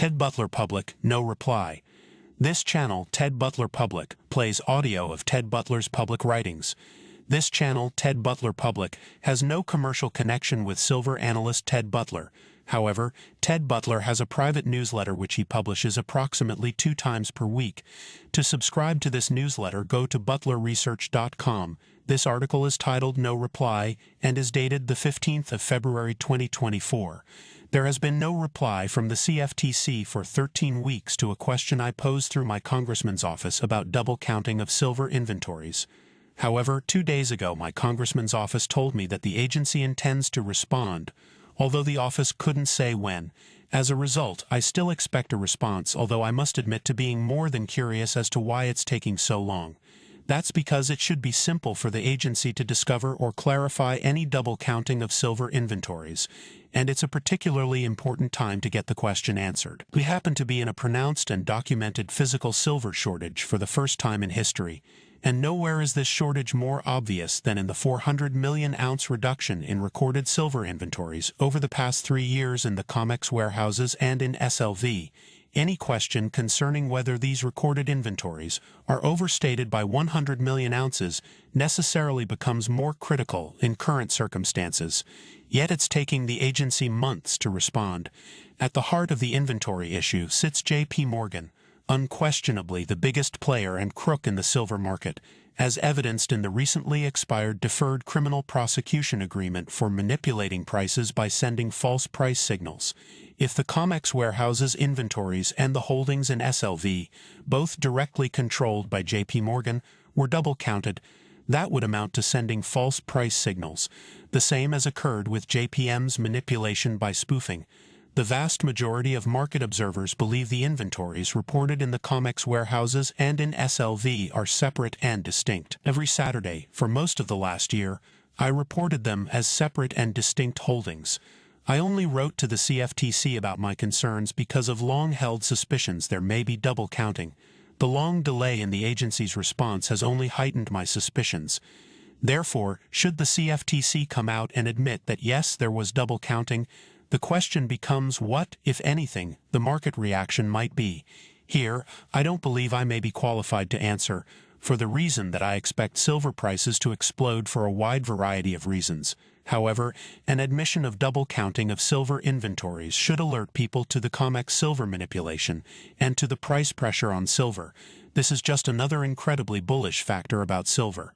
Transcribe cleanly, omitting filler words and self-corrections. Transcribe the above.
Ted Butler Public, no reply. This channel, Ted Butler Public, plays audio of Ted Butler's public writings. This channel, Ted Butler Public, has no commercial connection with silver analyst Ted Butler. However, Ted Butler has a private newsletter which he publishes approximately 2 times per week. To subscribe to this newsletter, go to butlerresearch.com. This article is titled No Reply and is dated the 15th of February 2024. There has been no reply from the CFTC for 13 weeks to a question I posed through my congressman's office about double counting of silver inventories. However, 2 days ago my congressman's office told me that the agency intends to respond, although the office couldn't say when. As a result, I still expect a response, although I must admit to being more than curious as to why it's taking so long. That's because it should be simple for the agency to discover or clarify any double counting of silver inventories, and it's a particularly important time to get the question answered. We happen to be in a pronounced and documented physical silver shortage for the first time in history, and nowhere is this shortage more obvious than in the 400 million ounce reduction in recorded silver inventories over the past 3 years in the COMEX warehouses and in SLV. Any question concerning whether these recorded inventories are overstated by 100 million ounces necessarily becomes more critical in current circumstances, yet it's taking the agency months to respond. At the heart of the inventory issue sits J.P. Morgan, unquestionably the biggest player and crook in the silver market, as evidenced in the recently expired deferred criminal prosecution agreement for manipulating prices by sending false price signals. If the COMEX warehouses inventories and the holdings in SLV, both directly controlled by J.P. Morgan, were double counted, that would amount to sending false price signals, the same as occurred with JPM's manipulation by spoofing. The vast majority of market observers believe the inventories reported in the COMEX warehouses and in SLV are separate and distinct. Every Saturday, for most of the last year, I reported them as separate and distinct holdings. I only wrote to the CFTC about my concerns because of long-held suspicions there may be double counting. The long delay in the agency's response has only heightened my suspicions. Therefore, should the CFTC come out and admit that yes, there was double counting, the question becomes what, if anything, the market reaction might be. Here, I don't believe I may be qualified to answer, for the reason that I expect silver prices to explode for a wide variety of reasons. However, an admission of double counting of silver inventories should alert people to the COMEX silver manipulation and to the price pressure on silver. This is just another incredibly bullish factor about silver.